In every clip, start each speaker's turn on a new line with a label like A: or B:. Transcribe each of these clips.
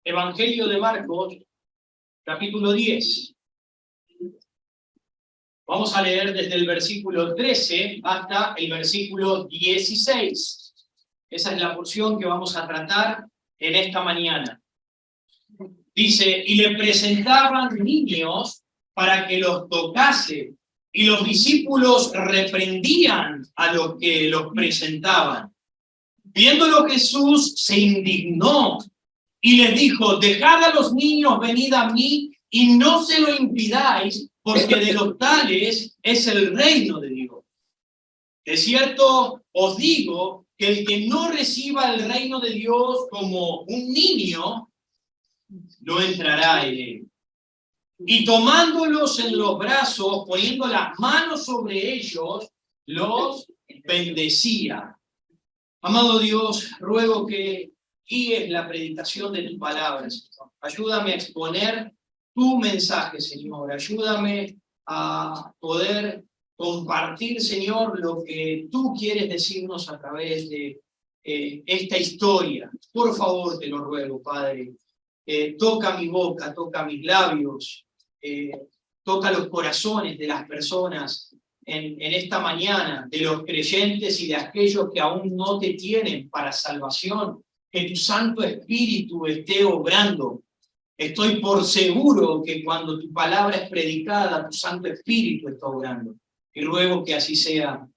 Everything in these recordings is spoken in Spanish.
A: Evangelio de Marcos, capítulo 10. Vamos a leer desde el versículo 13 hasta el versículo 16. Esa es la porción que vamos a tratar en esta mañana. Dice, y le presentaban niños para que los tocase, y los discípulos reprendían a los que los presentaban. Viéndolo Jesús se indignó y les dijo, dejad a los niños, venid a mí, y no se lo impidáis, porque de los tales es el reino de Dios. De cierto os digo que el que no reciba el reino de Dios como un niño, no entrará en él. Y tomándolos en los brazos, poniendo las manos sobre ellos, los bendecía. Amado Dios, ruego que guíes la predicación de tu palabra, Señor. Ayúdame a exponer tu mensaje, Señor. Ayúdame a poder compartir, Señor, lo que tú quieres decirnos a través de esta historia. Por favor, te lo ruego, Padre. Toca mi boca, toca mis labios, toca los corazones de las personas en esta mañana, de los creyentes y de aquellos que aún no te tienen para salvación. Que tu Santo Espíritu esté obrando. Estoy por seguro que cuando tu palabra es predicada, tu Santo Espíritu está obrando. Y ruego que así sea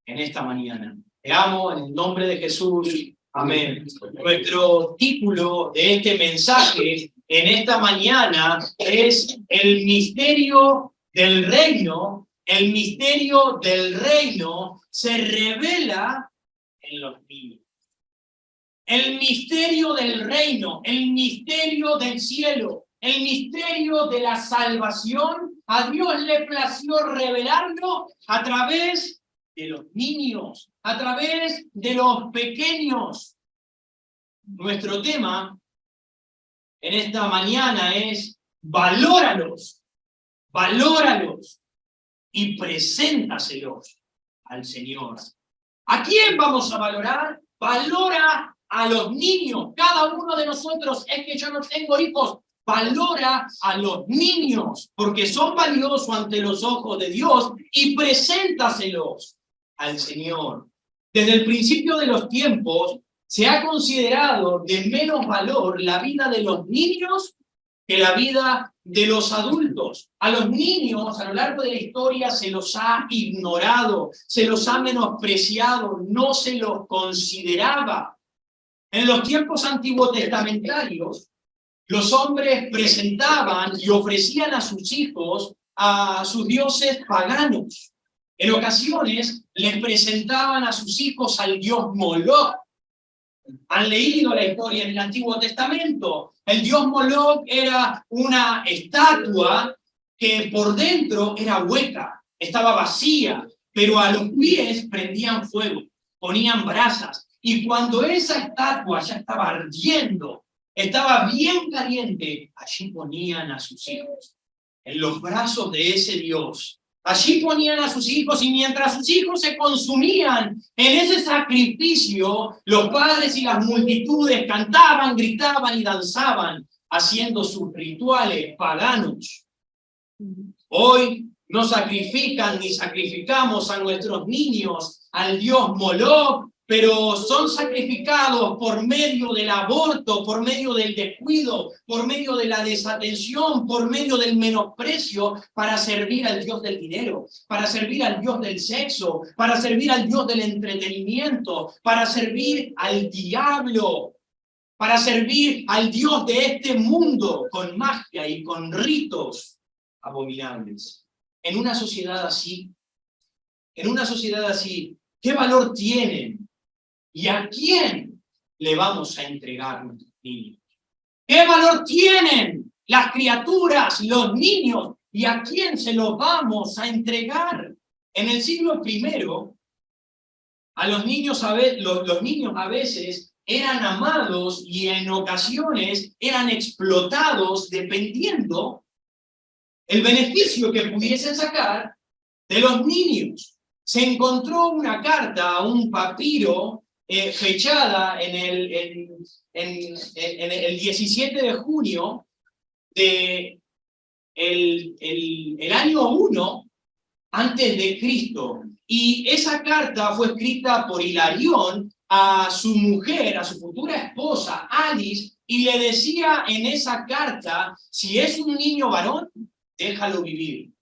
A: en esta mañana. Te amo en el nombre de Jesús. Amén. Nuestro título de este mensaje en esta mañana es el misterio del reino. El misterio del reino se revela en los niños. El misterio del reino, el misterio del cielo, el misterio de la salvación, a Dios le plació revelarlo a través de los niños, a través de los pequeños. Nuestro tema en esta mañana es valóralos, valóralos y preséntaselos al Señor. ¿A quién vamos a valorar? Valora a los niños. Cada uno de nosotros, es que yo no tengo hijos, valora a los niños, porque son valiosos ante los ojos de Dios, y preséntaselos al Señor. Desde el principio de los tiempos, se ha considerado de menos valor la vida de los niños que la vida de los adultos. A los niños, a lo largo de la historia, se los ha ignorado, se los ha menospreciado, no se los consideraba. En los tiempos antiguotestamentarios, los hombres presentaban y ofrecían a sus hijos a sus dioses paganos. En ocasiones les presentaban a sus hijos al dios Moloch. Han leído la historia en el Antiguo Testamento. El dios Moloch era una estatua que por dentro era hueca, estaba vacía, pero a los pies prendían fuego, ponían brasas. Y cuando esa estatua ya estaba ardiendo, estaba bien caliente, allí ponían a sus hijos, en los brazos de ese dios. Allí ponían a sus hijos, y mientras sus hijos se consumían en ese sacrificio, los padres y las multitudes cantaban, gritaban y danzaban, haciendo sus rituales paganos. Hoy no sacrifican ni sacrificamos a nuestros niños al dios Moloch, pero son sacrificados por medio del aborto, por medio del descuido, por medio de la desatención, por medio del menosprecio, para servir al dios del dinero, para servir al dios del sexo, para servir al dios del entretenimiento, para servir al diablo, para servir al dios de este mundo con magia y con ritos abominables. En una sociedad así, ¿qué valor tienen? ¿Y a quién le vamos a entregar nuestros niños? ¿Qué valor tienen las criaturas, los niños? ¿Y a quién se los vamos a entregar? En el siglo I, a los niños los niños a veces eran amados y en ocasiones eran explotados dependiendo el beneficio que pudiesen sacar de los niños. Se encontró una carta, un papiro, fechada en el 17 de junio de el año 1 antes de Cristo. Y esa carta fue escrita por Hilarión a su mujer, a su futura esposa, Alice, y le decía en esa carta, si es un niño varón, déjalo vivir.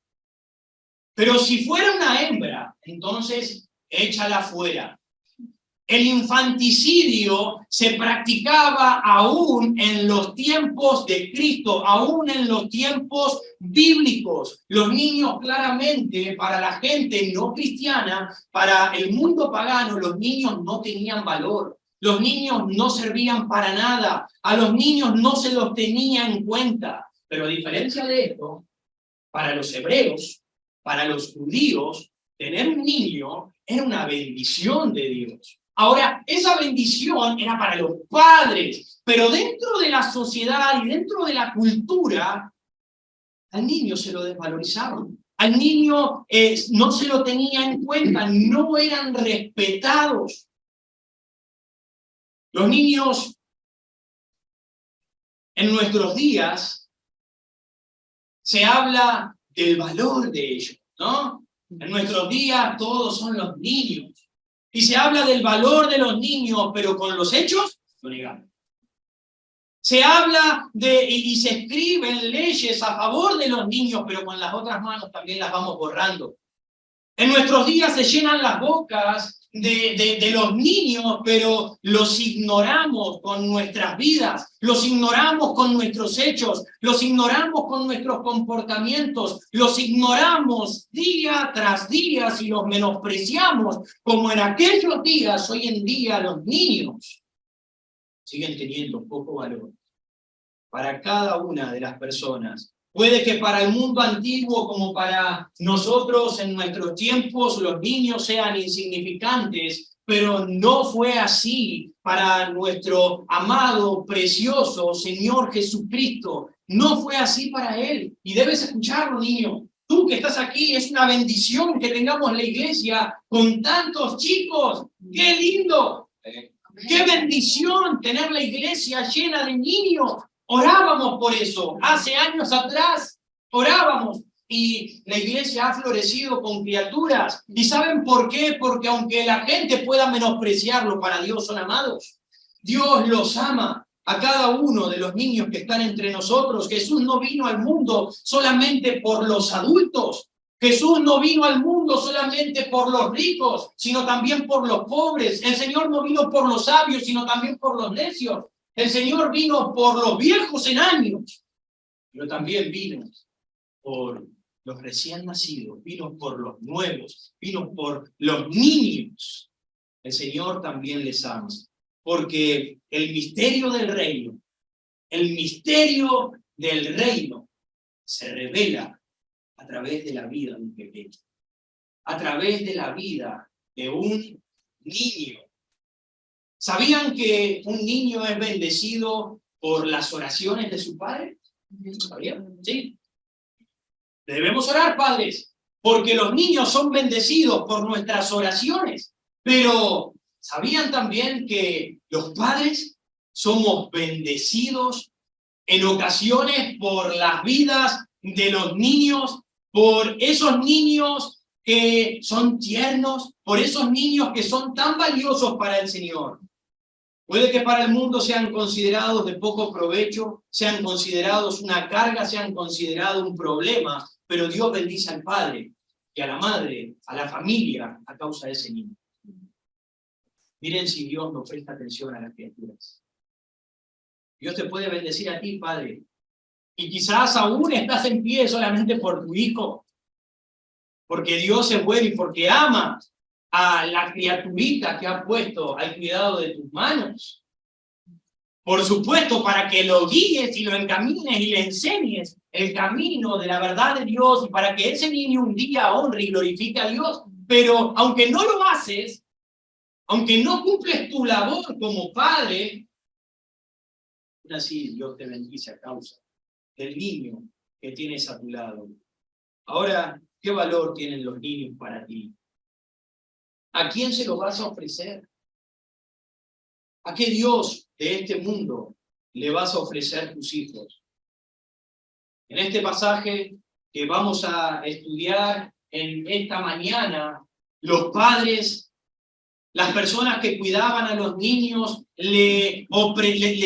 A: Pero si fuera una hembra, entonces échala fuera. El infanticidio se practicaba aún en los tiempos de Cristo, aún en los tiempos bíblicos. Los niños claramente, para la gente no cristiana, para el mundo pagano, los niños no tenían valor. Los niños no servían para nada. A los niños no se los tenía en cuenta. Pero a diferencia de esto, para los hebreos, para los judíos, tener un niño era una bendición de Dios. Ahora, esa bendición era para los padres, pero dentro de la sociedad y dentro de la cultura, al niño se lo desvalorizaban. Al niño no se lo tenía en cuenta, no eran respetados. Los niños en nuestros días se habla del valor de ellos, ¿no? En nuestros días todos son los niños. Y se habla del valor de los niños, pero con los hechos lo negamos. Se habla y se escriben leyes a favor de los niños, pero con las otras manos también las vamos borrando. En nuestros días se llenan las bocas de los niños, pero los ignoramos con nuestras vidas, los ignoramos con nuestros hechos, los ignoramos con nuestros comportamientos, los ignoramos día tras día y los menospreciamos, como en aquellos días. Hoy en día los niños siguen teniendo poco valor para cada una de las personas. Puede que para el mundo antiguo, como para nosotros en nuestros tiempos, los niños sean insignificantes, pero no fue así para nuestro amado, precioso Señor Jesucristo. No fue así para Él. Y debes escucharlo, niño. Tú que estás aquí, es una bendición que tengamos la iglesia con tantos chicos. ¡Qué lindo! ¡Qué bendición tener la iglesia llena de niños! Orábamos por eso. Hace años atrás orábamos. Y la iglesia ha florecido con criaturas. ¿Y saben por qué? Porque aunque la gente pueda menospreciarlo, para Dios son amados. Dios los ama a cada uno de los niños que están entre nosotros. Jesús no vino al mundo solamente por los adultos. Jesús no vino al mundo solamente por los ricos, sino también por los pobres. El Señor no vino por los sabios, sino también por los necios. El Señor vino por los viejos en años, pero también vino por los recién nacidos, vino por los nuevos, vino por los niños. El Señor también les ama, porque el misterio del reino se revela a través de la vida de un pequeño, a través de la vida de un niño. ¿Sabían que un niño es bendecido por las oraciones de su padre? ¿Sabían? Sí. Debemos orar, padres, porque los niños son bendecidos por nuestras oraciones. Pero, ¿sabían también que los padres somos bendecidos en ocasiones por las vidas de los niños, por esos niños que son tiernos, por esos niños que son tan valiosos para el Señor? Puede que para el mundo sean considerados de poco provecho, sean considerados una carga, sean considerados un problema, pero Dios bendice al padre y a la madre, a la familia, a causa de ese niño. Miren si Dios no presta atención a las criaturas. Dios te puede bendecir a ti, padre, y quizás aún estás en pie solamente por tu hijo, porque Dios es bueno y porque ama a la criaturita que ha puesto al cuidado de tus manos. Por supuesto, para que lo guíes y lo encamines y le enseñes el camino de la verdad de Dios y para que ese niño un día honre y glorifique a Dios. Pero aunque no lo haces, aunque no cumples tu labor como padre, aún así Dios te bendice a causa del niño que tienes a tu lado. Ahora, ¿qué valor tienen los niños para ti? ¿A quién se lo vas a ofrecer? ¿A qué Dios de este mundo le vas a ofrecer tus hijos? En este pasaje que vamos a estudiar en esta mañana, los padres, las personas que cuidaban a los niños, le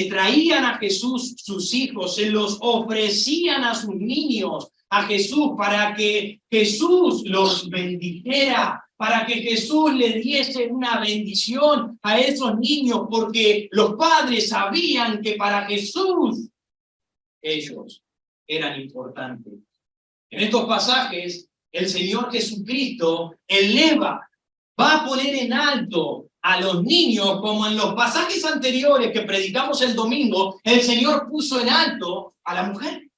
A: traían a Jesús sus hijos, se los ofrecían a sus niños, a Jesús, para que Jesús los bendijera, para que Jesús le diese una bendición a esos niños, porque los padres sabían que para Jesús ellos eran importantes. En estos pasajes, el Señor Jesucristo va a poner en alto a los niños, como en los pasajes anteriores que predicamos el domingo, el Señor puso en alto a la mujer.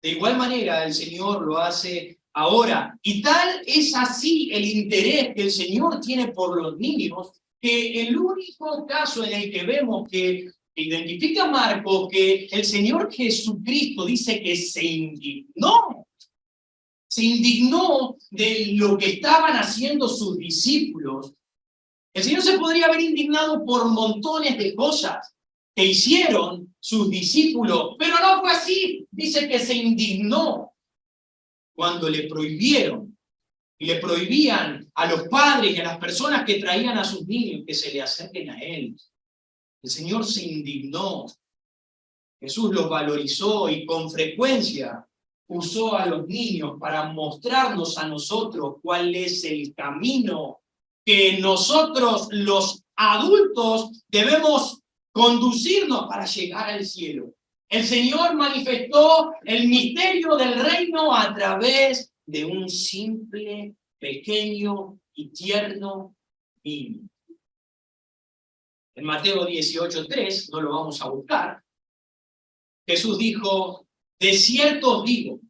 A: De igual manera, el Señor lo hace ahora. Y tal es así el interés que el Señor tiene por los niños, que el único caso en el que vemos que identifica Marcos que el Señor Jesucristo dice que se indignó de lo que estaban haciendo sus discípulos. El Señor se podría haber indignado por montones de cosas que hicieron sus discípulos, pero no fue así. Dice que se indignó cuando le prohibieron y le prohibían a los padres y a las personas que traían a sus niños que se le acerquen a Él. El Señor se indignó. Jesús los valorizó y con frecuencia usó a los niños para mostrarnos a nosotros cuál es el camino que nosotros, los adultos, debemos conducirnos para llegar al cielo. El Señor manifestó el misterio del reino a través de un simple, pequeño y tierno niño. En Mateo 18:3, no lo vamos a buscar, Jesús dijo: de cierto os digo,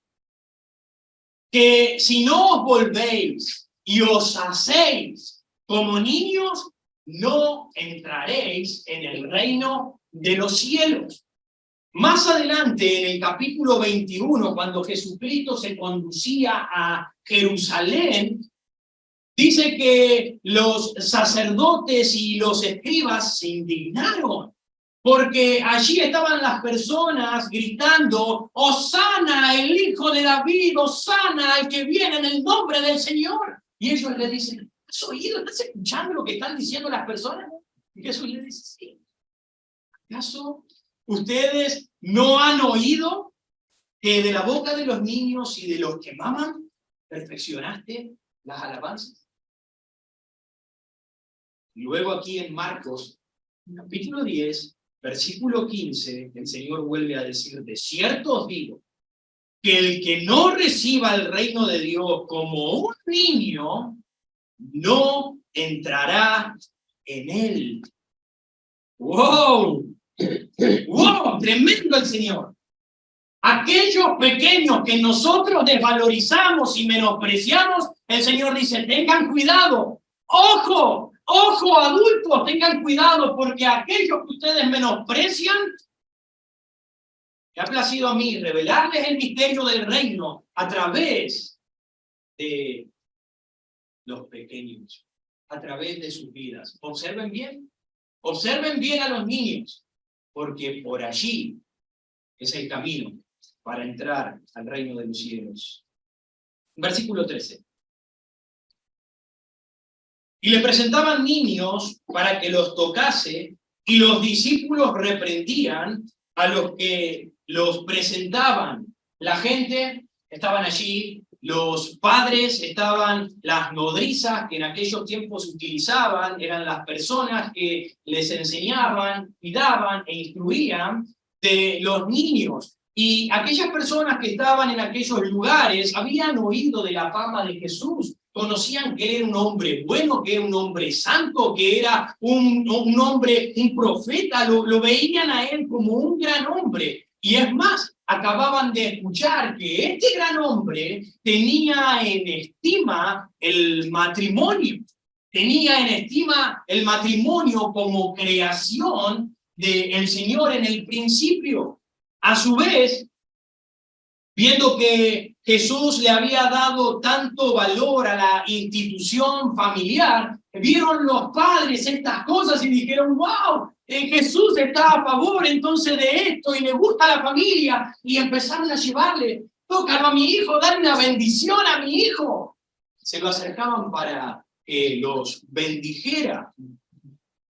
A: que si no os volvéis y os hacéis como niños, no entraréis en el reino de los cielos. Más adelante, en el capítulo 21, cuando Jesucristo se conducía a Jerusalén, dice que los sacerdotes y los escribas se indignaron, porque allí estaban las personas gritando: ¡Hosana, el hijo de David! ¡Hosana, el que viene en el nombre del Señor! Y ellos le dicen: ¿has oído? ¿Estás escuchando lo que están diciendo las personas? Y Jesús les dice: sí. ¿Acaso ustedes no han oído que de la boca de los niños y de los que maman perfeccionaste las alabanzas? Y luego aquí en Marcos, capítulo 10, versículo 15, el Señor vuelve a decir: de cierto os digo, que el que no reciba el reino de Dios como un niño, no entrará en él. ¡Wow! ¡Wow! Tremendo el Señor. Aquellos pequeños que nosotros desvalorizamos y menospreciamos, el Señor dice: tengan cuidado. ¡Ojo! ¡Ojo, adultos! Tengan cuidado, porque aquellos que ustedes menosprecian, me ha placido a mí revelarles el misterio del reino a través de los pequeños, a través de sus vidas. Observen bien a los niños, porque por allí es el camino para entrar al reino de los cielos. Versículo 13. Y le presentaban niños para que los tocase, y los discípulos reprendían a los que los presentaban. La gente estaban allí, los padres estaban, las nodrizas que en aquellos tiempos utilizaban, eran las personas que les enseñaban, cuidaban e instruían de los niños. Y aquellas personas que estaban en aquellos lugares habían oído de la fama de Jesús, conocían que era un hombre bueno, que era un hombre santo, que era un hombre, un profeta, lo veían a él como un gran hombre. Y es más, acababan de escuchar que este gran hombre tenía en estima el matrimonio, tenía en estima el matrimonio como creación del Señor en el principio. A su vez, viendo que Jesús le había dado tanto valor a la institución familiar, vieron los padres estas cosas y dijeron, wow, Jesús está a favor entonces de esto y le gusta la familia, y empezaron a llevarle, tócalo a mi hijo, dale una bendición a mi hijo. Se lo acercaban para que los bendijera.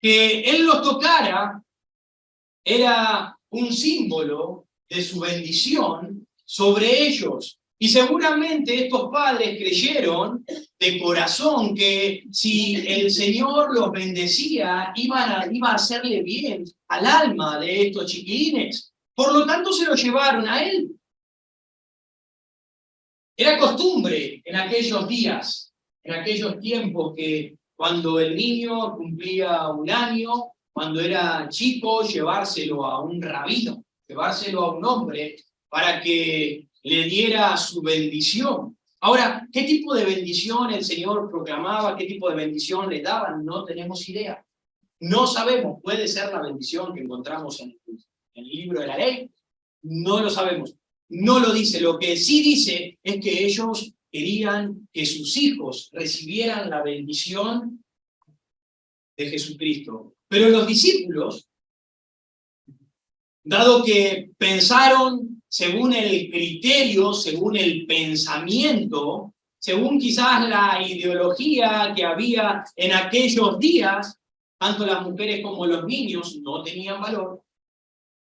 A: Que él los tocara era un símbolo de su bendición sobre ellos. Y seguramente estos padres creyeron de corazón que si el Señor los bendecía, iba a hacerle bien al alma de estos chiquilines. Por lo tanto, se lo llevaron a él. Era costumbre en aquellos días, en aquellos tiempos, que cuando el niño cumplía un año, cuando era chico, llevárselo a un rabino, llevárselo a un hombre para que le diera su bendición. Ahora, ¿qué tipo de bendición el Señor proclamaba? ¿Qué tipo de bendición le daban? No tenemos idea. No sabemos. Puede ser la bendición que encontramos en el libro de la ley. No lo sabemos. No lo dice. Lo que sí dice es que ellos querían que sus hijos recibieran la bendición de Jesucristo. Pero los discípulos, dado que pensaron según el criterio, según el pensamiento, según quizás la ideología que había en aquellos días, tanto las mujeres como los niños no tenían valor,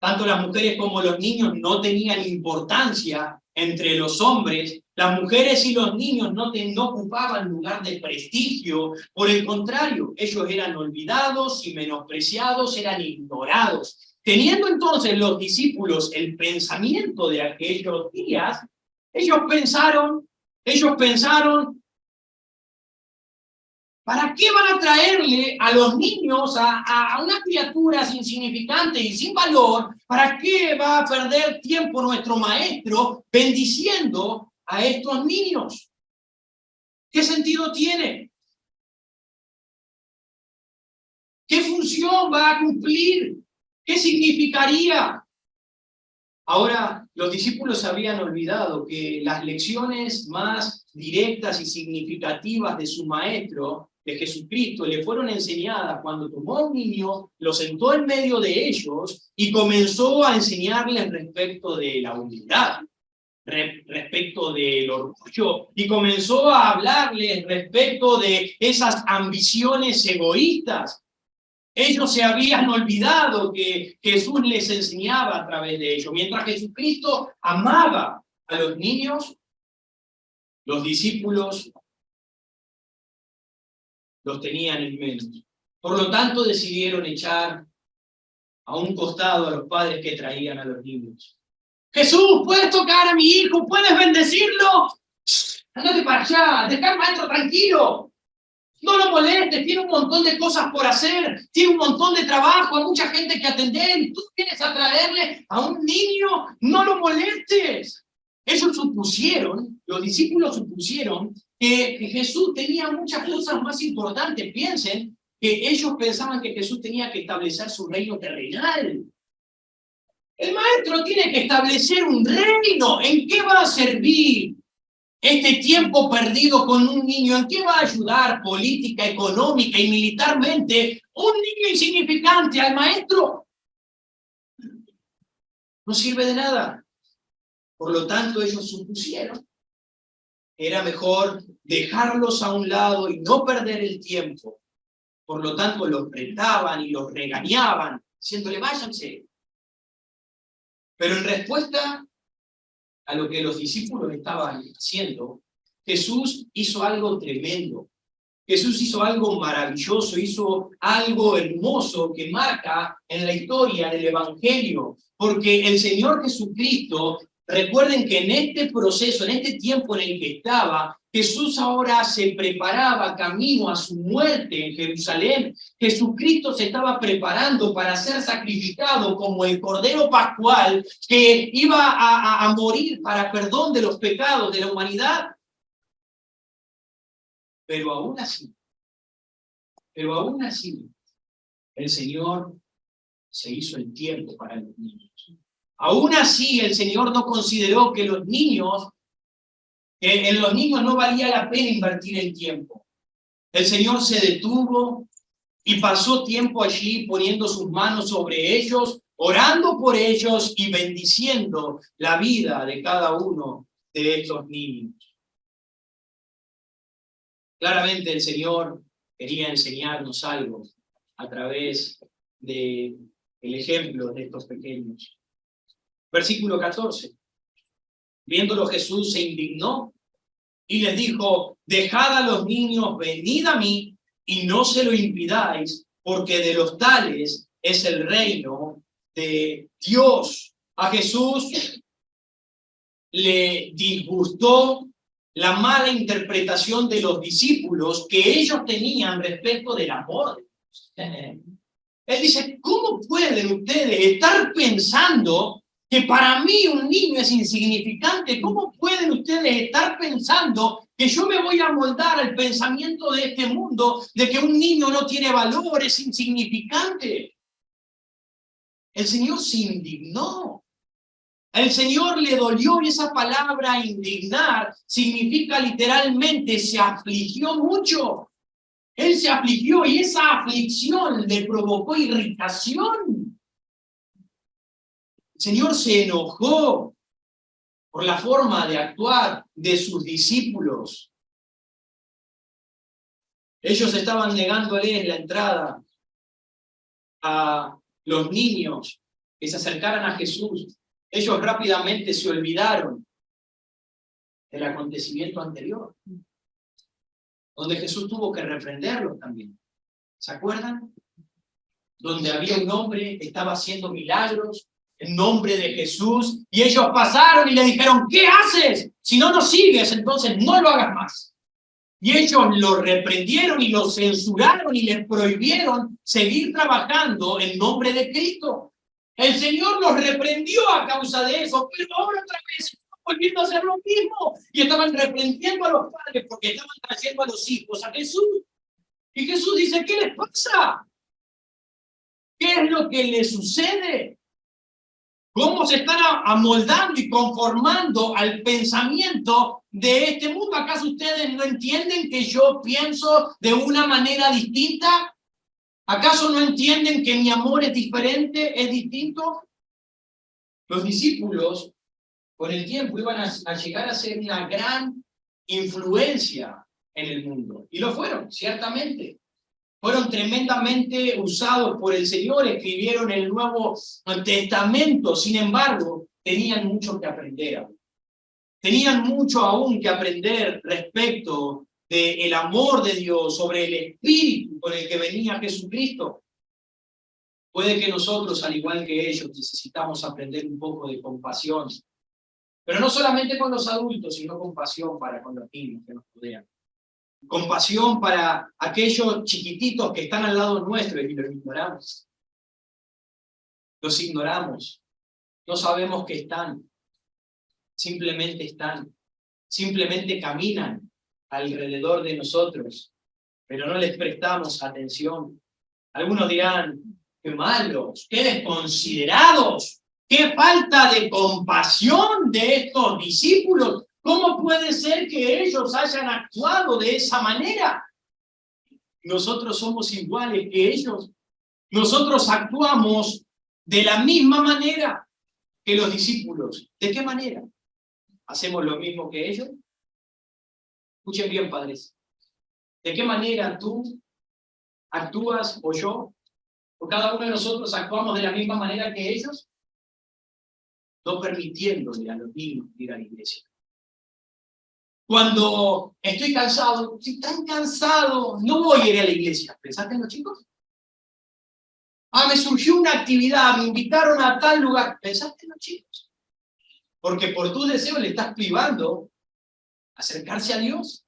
A: tanto las mujeres como los niños no tenían importancia entre los hombres, las mujeres y los niños no ocupaban lugar de prestigio, por el contrario, ellos eran olvidados y menospreciados, eran ignorados. Teniendo entonces los discípulos el pensamiento de aquellos días, ellos pensaron, ¿para qué van a traerle a los niños, a unas criaturas insignificantes y sin valor? ¿Para qué va a perder tiempo nuestro maestro bendiciendo a estos niños? ¿Qué sentido tiene? ¿Qué función va a cumplir? ¿Qué significaría? Ahora, los discípulos habían olvidado que las lecciones más directas y significativas de su maestro, de Jesucristo, le fueron enseñadas cuando tomó a un niño, lo sentó en medio de ellos y comenzó a enseñarles respecto de la humildad, respecto del orgullo, y comenzó a hablarles respecto de esas ambiciones egoístas. Ellos se habían olvidado que Jesús les enseñaba a través de ellos. Mientras Jesucristo amaba a los niños, los discípulos los tenían en menos. Por lo tanto, decidieron echar a un costado a los padres que traían a los niños. Jesús, ¿puedes tocar a mi hijo? ¿Puedes bendecirlo? Andate para allá, deja al maestro tranquilo. No lo molestes, tiene un montón de cosas por hacer, tiene un montón de trabajo, hay mucha gente que atender, y tú vienes a traerle a un niño, no lo molestes. Ellos supusieron, los discípulos supusieron que Jesús tenía muchas cosas más importantes. Piensen que ellos pensaban que Jesús tenía que establecer su reino terrenal. El maestro tiene que establecer un reino. ¿En qué va a servir este tiempo perdido con un niño? ¿En qué va a ayudar política, económica y militarmente un niño insignificante al maestro? No sirve de nada. Por lo tanto, ellos supusieron que era mejor dejarlos a un lado y no perder el tiempo. Por lo tanto, los retaban y los regañaban, diciéndole, váyanse. Pero en respuesta a lo que los discípulos estaban haciendo, Jesús hizo algo tremendo. Jesús hizo algo maravilloso, hizo algo hermoso que marca en la historia del Evangelio. Porque el Señor Jesucristo, recuerden que en este proceso, en este tiempo en el que estaba, Jesús ahora se preparaba camino a su muerte en Jerusalén. Jesucristo se estaba preparando para ser sacrificado como el Cordero Pascual que iba a morir para perdón de los pecados de la humanidad. Pero aún así, el Señor se hizo el tiempo para los niños. Aún así, el Señor no consideró que en los niños no valía la pena invertir el tiempo. El Señor se detuvo y pasó tiempo allí poniendo sus manos sobre ellos, orando por ellos y bendiciendo la vida de cada uno de estos niños. Claramente el Señor quería enseñarnos algo a través del ejemplo de estos pequeños. Versículo 14. Viéndolo Jesús se indignó y les dijo: dejad a los niños, venid a mí, y no se lo impidáis, porque de los tales es el reino de Dios. A Jesús le disgustó la mala interpretación de los discípulos que ellos tenían respecto del amor de Dios. Él dice: ¿cómo pueden ustedes estar pensando que para mí un niño es insignificante? ¿Cómo pueden ustedes estar pensando que yo me voy a moldar al pensamiento de este mundo de que un niño no tiene valor, es insignificante? El Señor se indignó. El Señor le dolió, y esa palabra indignar significa literalmente se afligió mucho. Él se afligió y esa aflicción le provocó irritación. El Señor se enojó por la forma de actuar de sus discípulos. Ellos estaban negándole la entrada a los niños que se acercaran a Jesús. Ellos rápidamente se olvidaron del acontecimiento anterior, donde Jesús tuvo que reprenderlos también. ¿Se acuerdan? Donde había un hombre que estaba haciendo milagros en nombre de Jesús, y ellos pasaron y le dijeron: ¿qué haces? Si no nos sigues, entonces no lo hagas más. Y ellos lo reprendieron y lo censuraron y les prohibieron seguir trabajando en nombre de Cristo. El Señor los reprendió a causa de eso, pero ahora otra vez están volviendo a hacer lo mismo. Y estaban reprendiendo a los padres porque estaban trayendo a los hijos a Jesús. Y Jesús dice: ¿qué les pasa? ¿Qué es lo que les sucede? ¿Cómo se están amoldando y conformando al pensamiento de este mundo? ¿Acaso ustedes no entienden que yo pienso de una manera distinta? ¿Acaso no entienden que mi amor es diferente, es distinto? Los discípulos, con el tiempo, iban a llegar a ser una gran influencia en el mundo. Y lo fueron, ciertamente. Fueron tremendamente usados por el Señor, escribieron el Nuevo Testamento. Sin embargo, tenían mucho que aprender. Tenían mucho aún que aprender respecto del amor de Dios, sobre el espíritu con el que venía Jesucristo. Puede que nosotros, al igual que ellos, necesitamos aprender un poco de compasión. Pero no solamente con los adultos, sino compasión para con los niños que nos rodean. Compasión para aquellos chiquititos que están al lado nuestro y los ignoramos. Los ignoramos. No sabemos que están. Simplemente están. Simplemente caminan alrededor de nosotros, pero no les prestamos atención. Algunos dirán: qué malos, qué desconsiderados, qué falta de compasión de estos discípulos. ¿Cómo puede ser que ellos hayan actuado de esa manera? Nosotros somos iguales que ellos. Nosotros actuamos de la misma manera que los discípulos. ¿De qué manera? ¿Hacemos lo mismo que ellos? Escuchen bien, padres. ¿De qué manera tú actúas o yo? ¿O cada uno de nosotros actuamos de la misma manera que ellos? No permitiéndole a los niños ir a la iglesia. Cuando estoy cansado, estoy tan cansado, no voy a ir a la iglesia. ¿Pensaste en los chicos? Me surgió una actividad, me invitaron a tal lugar. ¿Pensaste en los chicos? Porque por tu deseo le estás privando acercarse a Dios.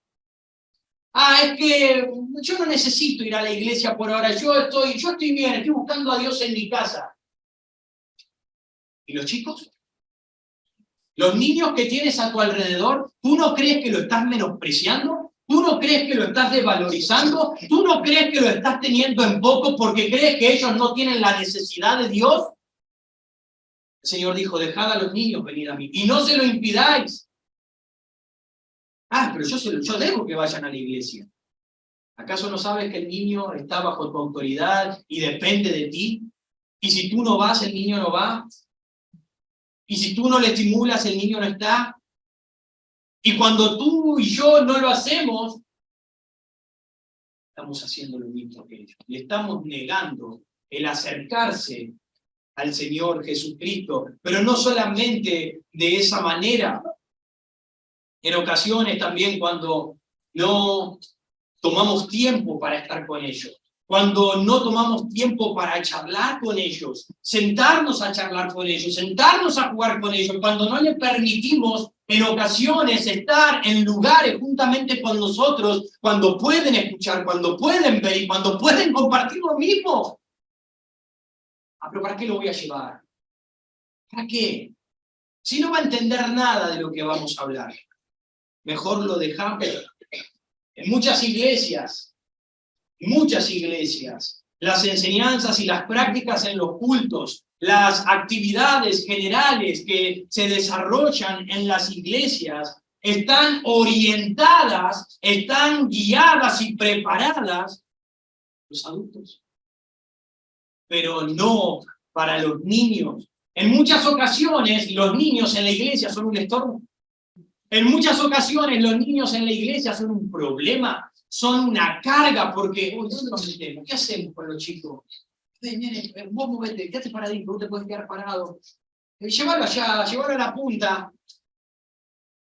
A: Es que yo no necesito ir a la iglesia por ahora, yo estoy bien, estoy buscando a Dios en mi casa. ¿Y los chicos? Los niños que tienes a tu alrededor, ¿tú no crees que lo estás menospreciando? ¿Tú no crees que lo estás desvalorizando? ¿Tú no crees que lo estás teniendo en poco porque crees que ellos no tienen la necesidad de Dios? El Señor dijo: dejad a los niños venir a mí y no se lo impidáis. Pero yo debo que vayan a la iglesia. ¿Acaso no sabes que el niño está bajo tu autoridad y depende de ti? Y si tú no vas, el niño no va. Y si tú no le estimulas, el niño no está. Y cuando tú y yo no lo hacemos, estamos haciendo lo mismo que ellos. Le estamos negando el acercarse al Señor Jesucristo. Pero no solamente de esa manera. En ocasiones también cuando no tomamos tiempo para estar con ellos, cuando no tomamos tiempo para charlar con ellos, sentarnos a charlar con ellos, sentarnos a jugar con ellos, cuando no les permitimos en ocasiones estar en lugares juntamente con nosotros, cuando pueden escuchar, cuando pueden ver y cuando pueden compartir lo mismo. ¿Pero para qué lo voy a llevar? ¿Para qué? Si no va a entender nada de lo que vamos a hablar, mejor lo dejamos. En muchas iglesias, las enseñanzas y las prácticas en los cultos, las actividades generales que se desarrollan en las iglesias, están orientadas, están guiadas y preparadas los adultos, pero no para los niños. En muchas ocasiones, los niños en la iglesia son un estorbo. En muchas ocasiones, los niños en la iglesia son un problema, son una carga, porque, ¿dónde nos metemos? ¿Qué hacemos con los chicos? Nene, vos movete, quédate paradito, vos te puedes quedar parado. Llévalo allá, llévalo a la punta.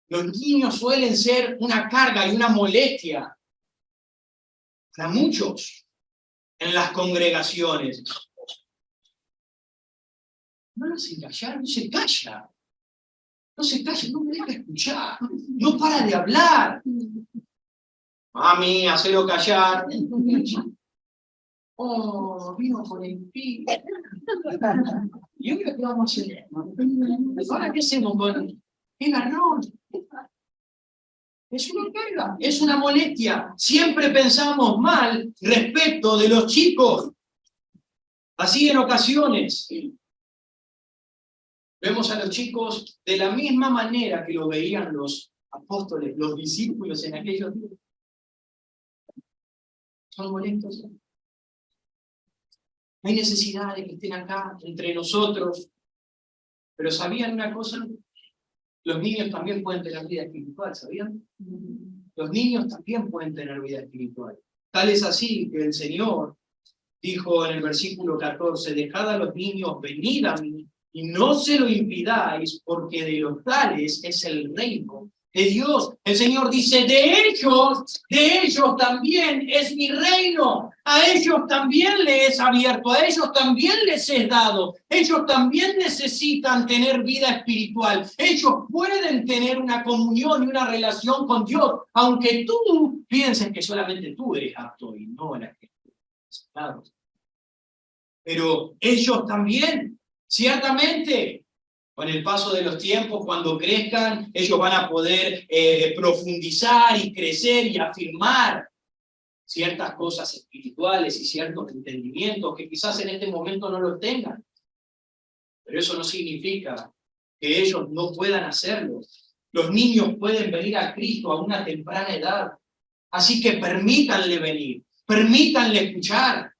A: Los niños suelen ser una carga y una molestia para muchos en las congregaciones. No lo hacen callar, no se calla. No se calla, no me deja escuchar, no para de hablar. Mami, hacelo callar. Oh, vino con el pico. ¿Y ahora qué vamos a hacer? ¿Ahora qué hacemos con el garrón? Es una carga, es una molestia. Siempre pensamos mal respecto de los chicos. Así en ocasiones vemos a los chicos de la misma manera que lo veían los apóstoles, los discípulos en aquellos días. Son molestos. No hay necesidad de que estén acá entre nosotros. Pero ¿sabían una cosa? Los niños también pueden tener vida espiritual, ¿sabían? Los niños también pueden tener vida espiritual. Tal es así que el Señor dijo en el versículo 14, dejad a los niños venir a mí y no se lo impidáis, porque de los tales es el reino de Dios. El Señor dice, de ellos también es mi reino. A ellos también les es abierto, a ellos también les es dado. Ellos también necesitan tener vida espiritual. Ellos pueden tener una comunión y una relación con Dios, aunque tú pienses que solamente tú eres apto y no la gente. Claro. Pero ellos también, ciertamente, con el paso de los tiempos, cuando crezcan, ellos van a poder profundizar y crecer y afirmar ciertas cosas espirituales y ciertos entendimientos que quizás en este momento no los tengan. Pero eso no significa que ellos no puedan hacerlo. Los niños pueden venir a Cristo a una temprana edad. Así que permítanle venir, permítanle escuchar.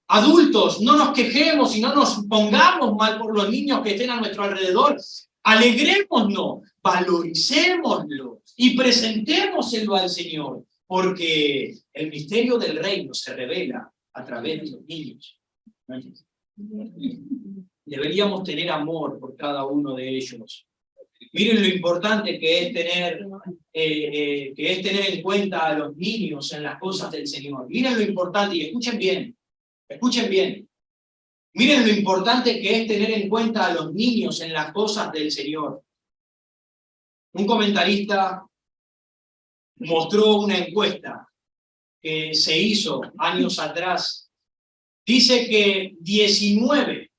A: Adultos, no nos quejemos y no nos pongamos mal por los niños que estén a nuestro alrededor. Alegrémonos, valoricémoslo y presentémoselo al Señor, porque el misterio del reino se revela a través de los niños. Deberíamos tener amor por cada uno de ellos. Miren lo importante que es tener en cuenta a los niños en las cosas del Señor. Miren lo importante y escuchen bien. Escuchen bien, miren lo importante que es tener en cuenta a los niños en las cosas del Señor. Un comentarista mostró una encuesta que se hizo años atrás. Dice que 19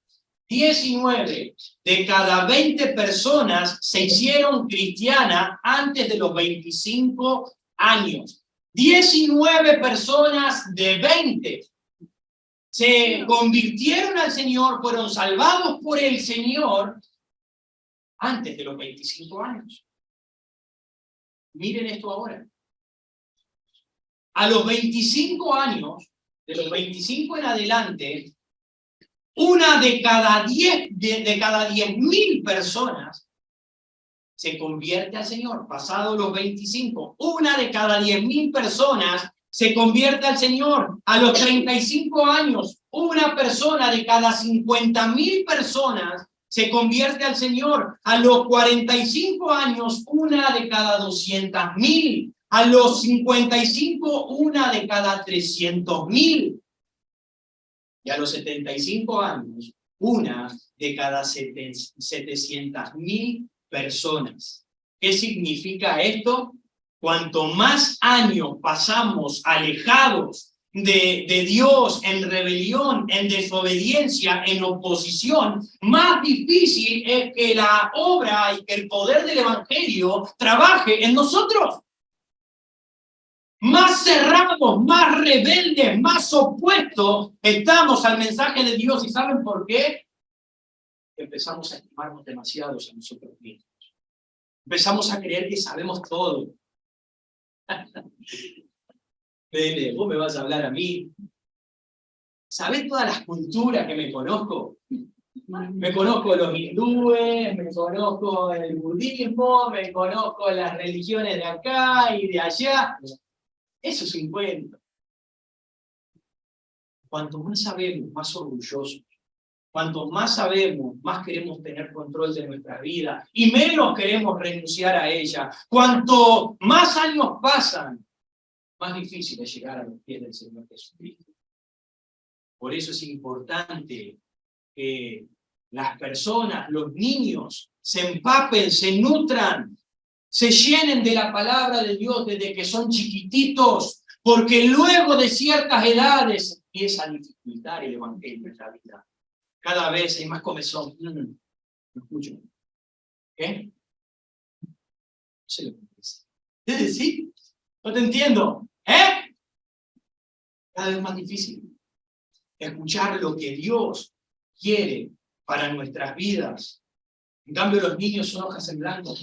A: de cada 20 personas se hicieron cristianas antes de los 25 años. 19 personas de 20. Se convirtieron al Señor, fueron salvados por el Señor antes de los 25 años. Miren esto ahora. a los 25 años, de los 25 en adelante, una de cada 10.000 personas se convierte al Señor. Pasado los 25, una de cada 10.000 personas se convierte al Señor. A los 35 años, una persona de cada 50.000 personas se convierte al Señor. A los 45 años, una de cada 200.000. A los 55, una de cada 300.000. Y a los 75 años, una de cada 700.000 personas. ¿Qué significa esto? Cuanto más años pasamos alejados de Dios, en rebelión, en desobediencia, en oposición, más difícil es que la obra y que el poder del Evangelio trabaje en nosotros. Más cerrados, más rebeldes, más opuestos estamos al mensaje de Dios. ¿Y saben por qué? Empezamos a estimarnos demasiados a nosotros mismos. Empezamos a creer que sabemos todo. Dele, vos me vas a hablar a mí. ¿Sabés todas las culturas que me conozco? Me conozco los hindúes, me conozco el budismo, me conozco las religiones de acá y de allá. Eso es un cuento. Cuanto más sabemos, más orgullosos. Cuanto más sabemos, más queremos tener control de nuestra vida y menos queremos renunciar a ella. Cuanto más años pasan, más difícil es llegar a los pies del Señor Jesucristo. Por eso es importante que las personas, los niños, se empapen, se nutran, se llenen de la palabra de Dios desde que son chiquititos, porque luego de ciertas edades empieza a dificultar el evangelio en la vida. Cada vez hay más comezón. No escucho. ¿Qué? No sé lo que dice. ¿Es decir? No te entiendo. Cada vez más difícil escuchar lo que Dios quiere para nuestras vidas. En cambio, los niños son hojas en blanco.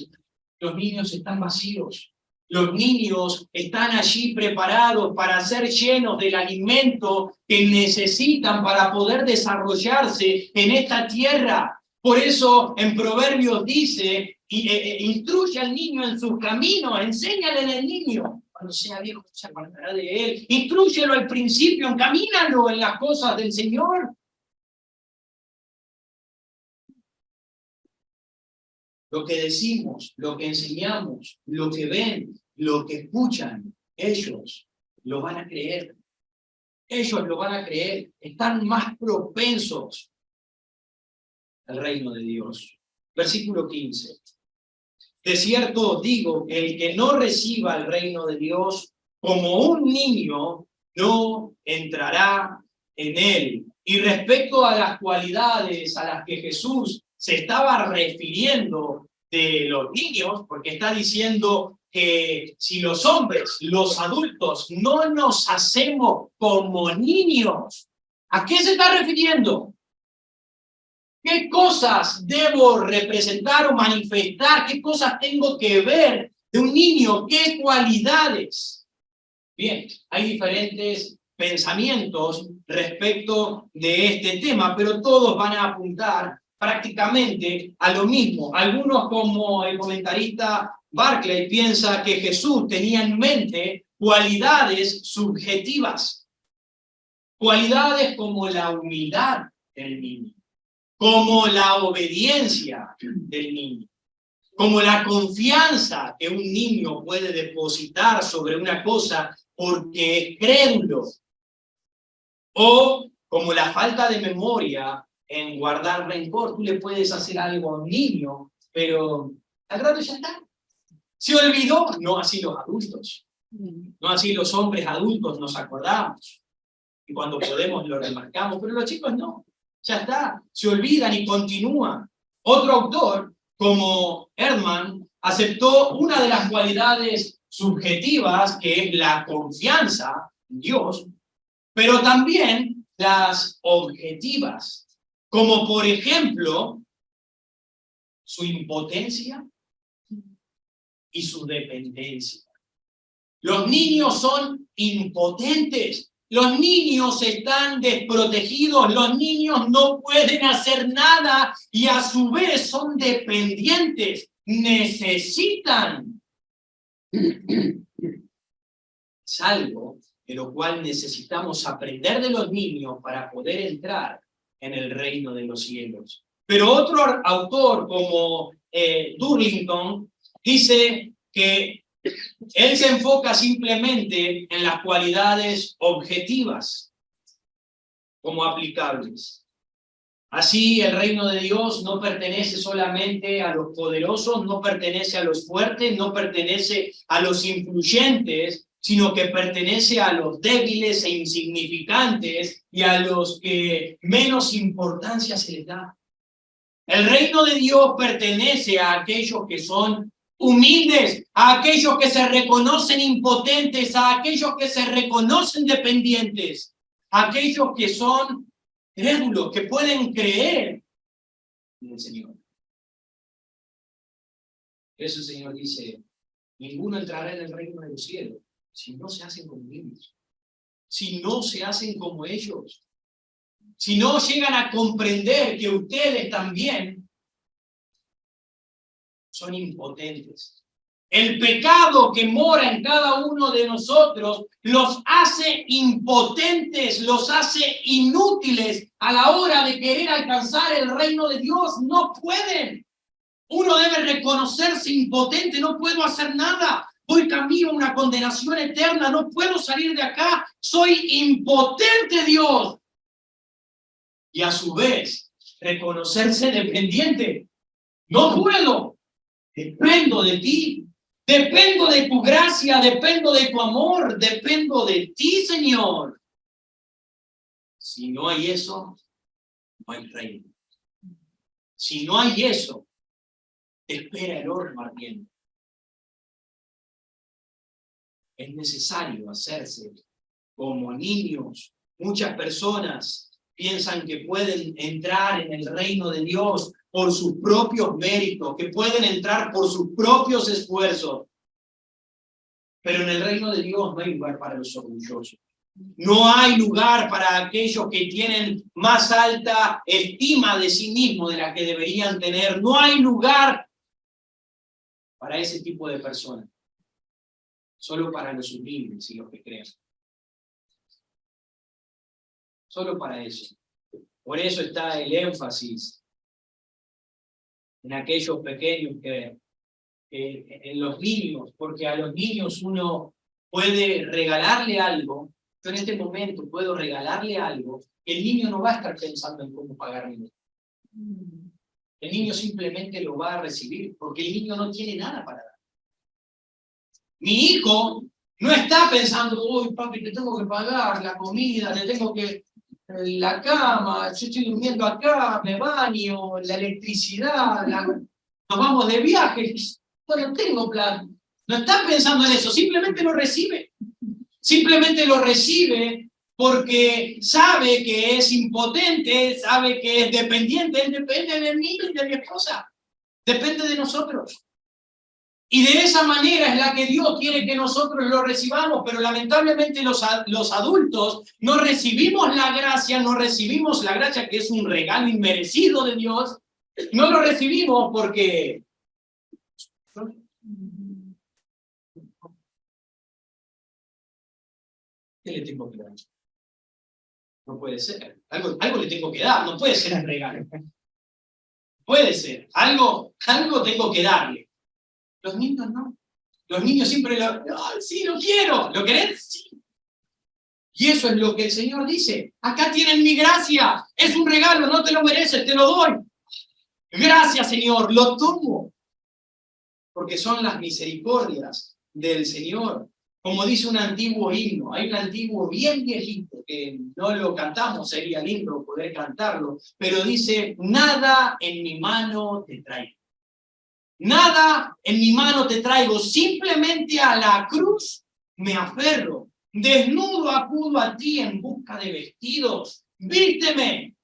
A: Los niños están vacíos. Los niños están allí preparados para ser llenos del alimento que necesitan para poder desarrollarse en esta tierra. Por eso en Proverbios dice, instruye al niño en sus caminos, enséñale al niño. Cuando sea viejo se apartará de él. Instrúyelo al principio, encamínalo en las cosas del Señor. Lo que decimos, lo que enseñamos, lo que ven, lo que escuchan, ellos lo van a creer. Ellos lo van a creer. Están más propensos al reino de Dios. Versículo 15. De cierto os digo que el que no reciba el reino de Dios como un niño, no entrará en él. Y respecto a las cualidades a las que Jesús se estaba refiriendo de los niños, porque está diciendo que si los hombres, los adultos, no nos hacemos como niños, ¿a qué se está refiriendo? ¿Qué cosas debo representar o manifestar? ¿Qué cosas tengo que ver de un niño? ¿Qué cualidades? Bien, hay diferentes pensamientos respecto de este tema, pero todos van a apuntar prácticamente a lo mismo. Algunos, como el comentarista Barclay, piensa que Jesús tenía en mente cualidades subjetivas, cualidades como la humildad del niño, como la obediencia del niño, como la confianza que un niño puede depositar sobre una cosa porque es crédulo, o como la falta de memoria en guardar rencor. Tú le puedes hacer algo a un niño, pero al rato ya está. Se olvidó, no así los adultos, no así los hombres adultos nos acordamos, y cuando podemos lo remarcamos, pero los chicos no. Ya está, se olvidan y continúan. Otro autor, como Erdmann, aceptó una de las cualidades subjetivas, que es la confianza en Dios, pero también las objetivas, como por ejemplo, su impotencia y su dependencia. Los niños son impotentes. Los niños están desprotegidos, los niños no pueden hacer nada y a su vez son dependientes, necesitan. Es algo de lo cual necesitamos aprender de los niños para poder entrar en el reino de los cielos. Pero otro autor como Durlington dice que él se enfoca simplemente en las cualidades objetivas como aplicables. Así, el reino de Dios no pertenece solamente a los poderosos, no pertenece a los fuertes, no pertenece a los influyentes, sino que pertenece a los débiles e insignificantes y a los que menos importancia se les da. El reino de Dios pertenece a aquellos que son humildes, a aquellos que se reconocen impotentes, a aquellos que se reconocen dependientes, a aquellos que son crédulos, que pueden creer en el Señor. Eso el Señor dice, ninguno entrará en el reino de los cielos si no se hacen como ellos, si no se hacen como ellos, si no llegan a comprender que ustedes también son impotentes. El pecado que mora en cada uno de nosotros los hace impotentes, los hace inútiles a la hora de querer alcanzar el reino de Dios. No pueden. Uno debe reconocerse impotente, no puedo hacer nada. Voy camino a una condenación eterna, no puedo salir de acá. Soy impotente, Dios. Y a su vez, reconocerse dependiente. No puedo. Dependo de ti. Dependo de tu gracia, dependo de tu amor, dependo de ti, Señor. Si no hay eso, no hay reino. Si no hay eso, espera el horno ardiente. Es necesario hacerse como niños. Muchas personas piensan que pueden entrar en el reino de Dios por sus propios méritos, que pueden entrar por sus propios esfuerzos. Pero en el reino de Dios no hay lugar para los orgullosos. No hay lugar para aquellos que tienen más alta estima de sí mismos de la que deberían tener. No hay lugar para ese tipo de personas. Solo para los humildes y los que crean. Solo para eso. Por eso está el énfasis en aquellos pequeños en los niños, porque a los niños uno puede regalarle algo. Yo en este momento puedo regalarle algo, el niño no va a estar pensando en cómo pagarme. El niño simplemente lo va a recibir, porque el niño no tiene nada para dar. Mi hijo no está pensando, uy, papi, te tengo que pagar la comida, te tengo que la cama, yo estoy durmiendo acá, me baño, la electricidad, nos vamos de viaje, no tengo plan. No está pensando en eso, simplemente lo recibe. Simplemente lo recibe porque sabe que es impotente, sabe que es dependiente, él depende de mí y de mi esposa, depende de nosotros. Y de esa manera es la que Dios quiere que nosotros lo recibamos, pero lamentablemente los adultos no recibimos la gracia, que es un regalo inmerecido de Dios, no lo recibimos porque... ¿Qué le tengo que dar? No puede ser. Algo le tengo que dar, no puede ser el regalo. Puede ser, algo tengo que darle. Los niños no. Los niños siempre sí, lo quiero. ¿Lo querés? Sí. Y eso es lo que el Señor dice. Acá tienen mi gracia. Es un regalo, no te lo mereces, te lo doy. Gracias, Señor, lo tomo. Porque son las misericordias del Señor. Como dice un antiguo himno, hay un antiguo bien viejito, que no lo cantamos, sería lindo poder cantarlo, pero dice, nada en mi mano te traigo. Nada en mi mano te traigo, simplemente a la cruz me aferro. Desnudo acudo a ti en busca de vestidos. Vísteme.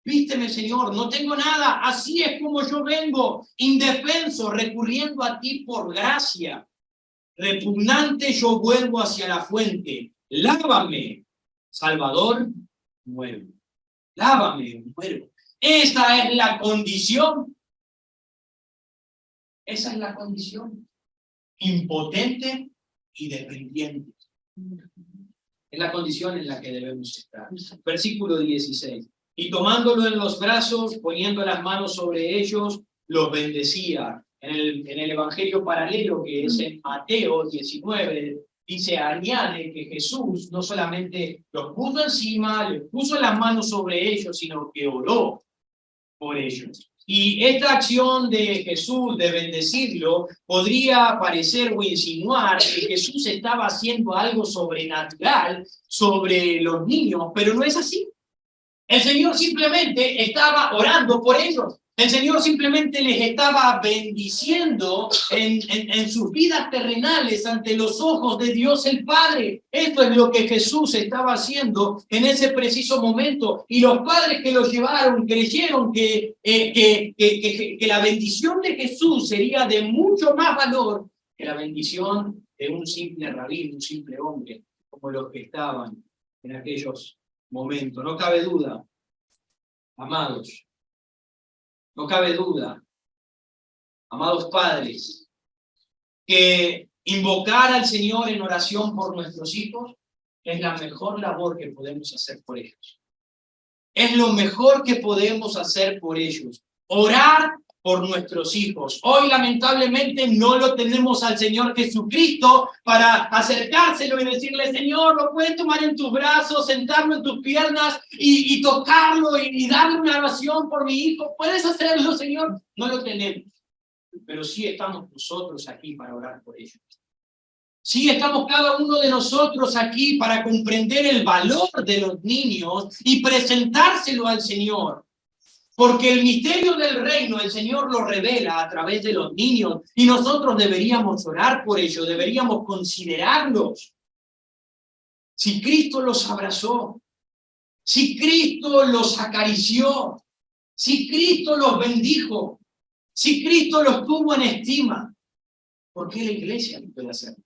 A: Vísteme, Señor, no tengo nada. Así es como yo vengo, indefenso, recurriendo a ti por gracia. repugnante yo vuelvo hacia la fuente. Lávame, Salvador, muero. Lávame, muero. Esa es la condición. Esa es la condición. Impotente y dependiente. Es la condición en la que debemos estar. Versículo 16. Y tomándolo en los brazos, poniendo las manos sobre ellos, los bendecía. En el evangelio paralelo, que es en Mateo 19, dice, añade que Jesús no solamente los puso encima, les puso las manos sobre ellos, sino que oró por ellos. Y esta acción de Jesús de bendecirlo podría parecer o insinuar que Jesús estaba haciendo algo sobrenatural sobre los niños, pero no es así. El Señor simplemente estaba orando por ellos. El Señor simplemente les estaba bendiciendo en sus vidas terrenales ante los ojos de Dios el Padre. Esto es lo que Jesús estaba haciendo en ese preciso momento. Y los padres que lo llevaron creyeron que la bendición de Jesús sería de mucho más valor que la bendición de un simple rabí, un simple hombre, como los que estaban en aquellos momentos. No cabe duda, amados, no cabe duda, amados padres, que invocar al Señor en oración por nuestros hijos es la mejor labor que podemos hacer por ellos. Es lo mejor que podemos hacer por ellos. Orar por nuestros hijos. Hoy lamentablemente no lo tenemos al Señor Jesucristo para acercárselo y decirle, Señor, lo puedes tomar en tus brazos, sentarlo en tus piernas y tocarlo y darle una oración por mi hijo. ¿Puedes hacerlo, Señor? No lo tenemos, pero sí estamos nosotros aquí para orar por ellos. Sí, estamos cada uno de nosotros aquí para comprender el valor de los niños y presentárselo al Señor. Porque el misterio del reino, el Señor lo revela a través de los niños y nosotros deberíamos orar por ellos, deberíamos considerarlos. Si Cristo los abrazó, si Cristo los acarició, si Cristo los bendijo, si Cristo los tuvo en estima, ¿por qué la iglesia no puede hacerlo?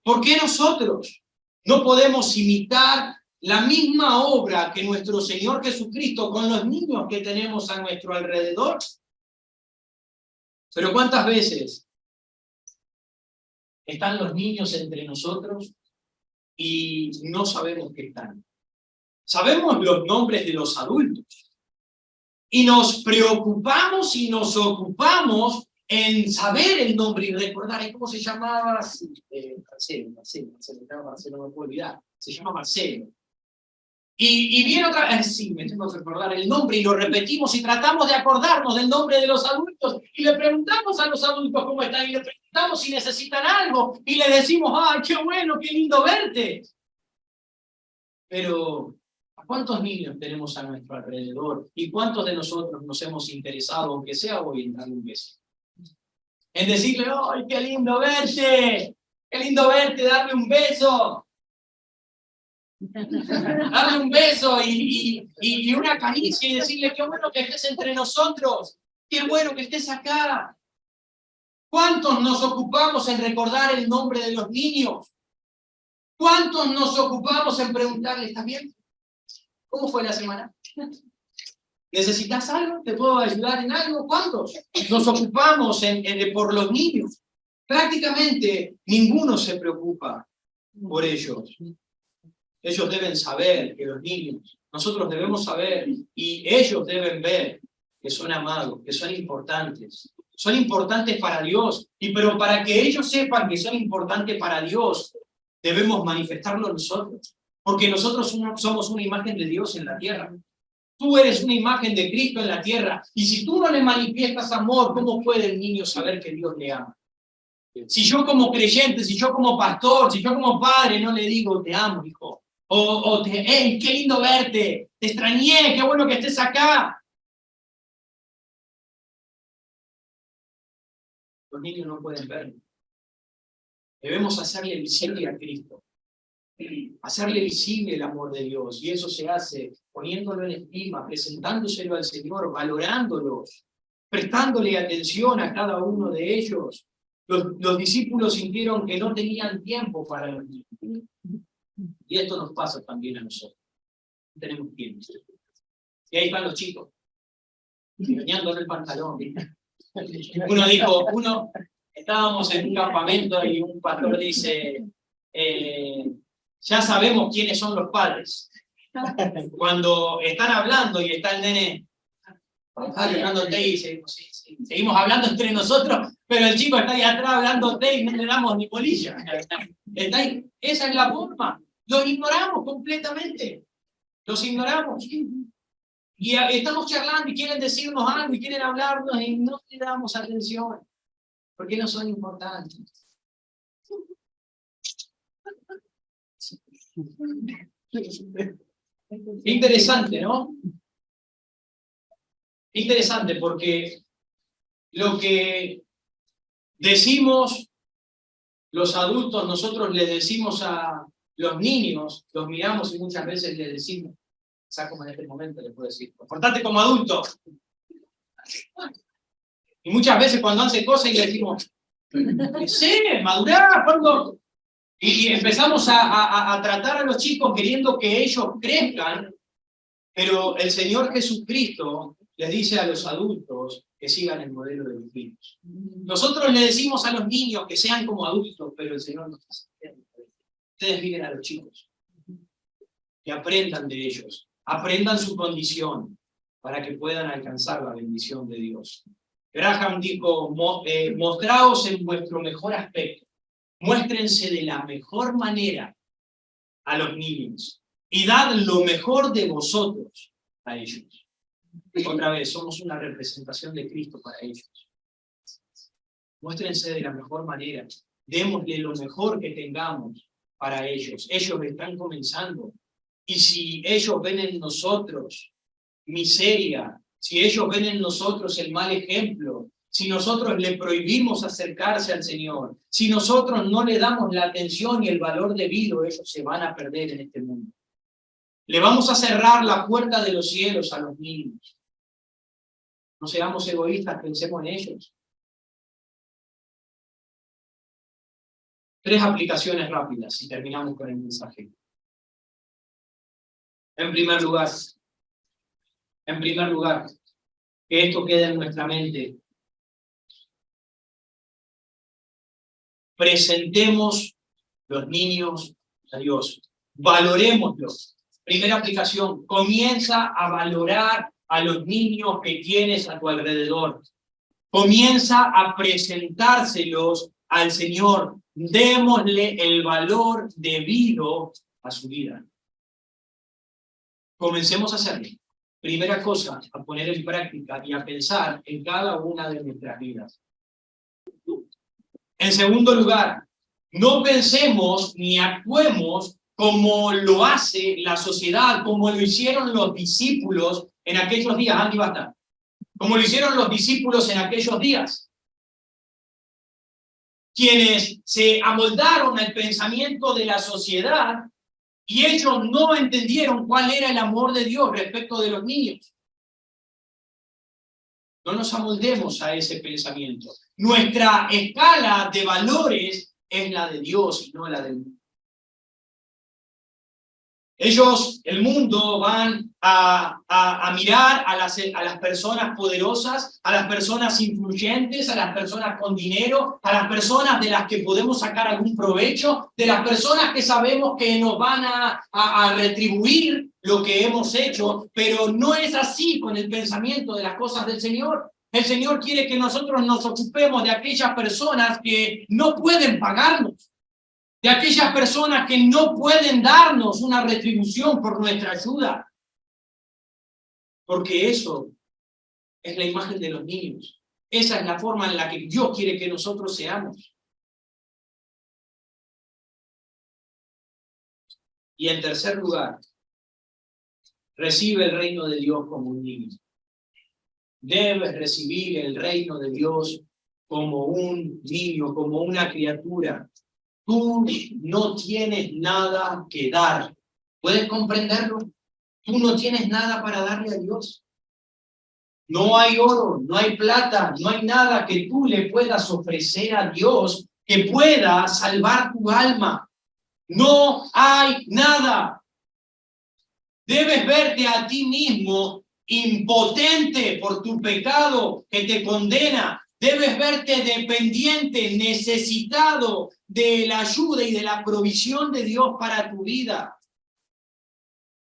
A: ¿Por qué nosotros no podemos imitar la misma obra que nuestro Señor Jesucristo con los niños que tenemos a nuestro alrededor? Pero ¿cuántas veces están los niños entre nosotros y no sabemos qué están? Sabemos los nombres de los adultos y nos preocupamos y nos ocupamos en saber el nombre y recordar. ¿Y cómo se llamaba? Marcelo, no me puedo olvidar. Se llama Marcelo. Y viene otra vez, sí, me tengo que recordar el nombre y lo repetimos y tratamos de acordarnos del nombre de los adultos y le preguntamos a los adultos cómo están y le preguntamos si necesitan algo y le decimos, ¡ay, qué bueno, qué lindo verte! Pero, ¿a cuántos niños tenemos a nuestro alrededor? ¿Y cuántos de nosotros nos hemos interesado, aunque sea hoy, en darle un beso? En decirle, ¡ay, qué lindo verte! ¡Qué lindo verte! ¡Darle un beso! Darle un beso y una caricia y decirle, qué bueno que estés entre nosotros, qué bueno que estés acá. ¿Cuántos nos ocupamos en recordar el nombre de los niños? ¿Cuántos nos ocupamos en preguntarle, ¿estás bien? ¿Cómo fue la semana? ¿Necesitas algo? ¿Te puedo ayudar en algo? ¿Cuántos nos ocupamos por los niños? Prácticamente ninguno se preocupa por ellos. Ellos deben saber que los niños, nosotros debemos saber y ellos deben ver que son amados, que son importantes para Dios, pero para que ellos sepan que son importantes para Dios, debemos manifestarlo nosotros, porque nosotros somos una imagen de Dios en la tierra. Tú eres una imagen de Cristo en la tierra, y si tú no le manifiestas amor, ¿cómo puede el niño saber que Dios le ama? Si yo como creyente, si yo como pastor, si yo como padre no le digo, te amo, hijo, hey, qué lindo verte, te extrañé, qué bueno que estés acá. Los niños no pueden verlo. Debemos hacerle visible a Cristo, hacerle visible el amor de Dios, y eso se hace poniéndolo en estima, presentándoselo al Señor, valorándolos, prestándole atención a cada uno de ellos. Los discípulos sintieron que no tenían tiempo para los niños. Y esto nos pasa también a nosotros. No tenemos tiempo. Y ahí van los chicos, engañándole el pantalón. Uno dijo, estábamos en un campamento y un pastor dice, ya sabemos quiénes son los padres. Cuando están hablando y está el nene hablándote y seguimos hablando entre nosotros, pero el chico está ahí atrás hablándote y no le damos ni bolilla. Está ahí. Esa es la forma. Los ignoramos completamente. Los ignoramos. Y estamos charlando y quieren decirnos algo y quieren hablarnos y no le damos atención. Porque no son importantes. Interesante, ¿no? Interesante porque lo que decimos los adultos, nosotros les decimos a los niños, los miramos y muchas veces les decimos, quizás como en este momento les puedo decir, comportate como adulto. Y muchas veces cuando hace cosas y le decimos, madurá, cuando... Y empezamos a tratar a los chicos queriendo que ellos crezcan, pero el Señor Jesucristo les dice a los adultos que sigan el modelo de los niños. Nosotros le decimos a los niños que sean como adultos, pero el Señor nos hace. Ustedes miren a los chicos, que aprendan de ellos, aprendan su condición, para que puedan alcanzar la bendición de Dios. Graham dijo, mostraos en vuestro mejor aspecto, muéstrense de la mejor manera a los niños, y dad lo mejor de vosotros a ellos. Otra vez, somos una representación de Cristo para ellos. Muéstrense de la mejor manera, démosle lo mejor que tengamos para ellos. Ellos están comenzando, y si ellos ven en nosotros miseria, si ellos ven en nosotros el mal ejemplo, si nosotros le prohibimos acercarse al Señor, si nosotros no le damos la atención y el valor debido, ellos se van a perder en este mundo. Le vamos a cerrar la puerta de los cielos a los niños. No seamos egoístas, pensemos en ellos. 3 aplicaciones rápidas y terminamos con el mensaje. En primer lugar, que esto quede en nuestra mente. Presentemos los niños a Dios. Valorémoslos. Primera aplicación, comienza a valorar a los niños que tienes a tu alrededor. Comienza a presentárselos al Señor. Démosle el valor debido a su vida. Comencemos a hacerlo. Primera cosa, a poner en práctica y a pensar en cada una de nuestras vidas. En segundo lugar, no pensemos ni actuemos como lo hace la sociedad, como lo hicieron los discípulos en aquellos días. Andy, basta. Como lo hicieron los discípulos en aquellos días. Quienes se amoldaron al pensamiento de la sociedad y ellos no entendieron cuál era el amor de Dios respecto de los niños. No nos amoldemos a ese pensamiento. Nuestra escala de valores es la de Dios y no la del mundo. Ellos, el mundo, van a mirar a las personas poderosas, a las personas influyentes, a las personas con dinero, a las personas de las que podemos sacar algún provecho, de las personas que sabemos que nos van a retribuir lo que hemos hecho, pero no es así con el pensamiento de las cosas del Señor. El Señor quiere que nosotros nos ocupemos de aquellas personas que no pueden pagarnos, de aquellas personas que no pueden darnos una retribución por nuestra ayuda. Porque eso es la imagen de los niños. Esa es la forma en la que Dios quiere que nosotros seamos. Y en tercer lugar, recibe el reino de Dios como un niño. Debes recibir el reino de Dios como un niño, como una criatura. Tú no tienes nada que dar. ¿Puedes comprenderlo? Tú no tienes nada para darle a Dios. No hay oro, no hay plata, no hay nada que tú le puedas ofrecer a Dios que pueda salvar tu alma. No hay nada. Debes verte a ti mismo impotente por tu pecado que te condena. Debes verte dependiente, necesitado de la ayuda y de la provisión de Dios para tu vida.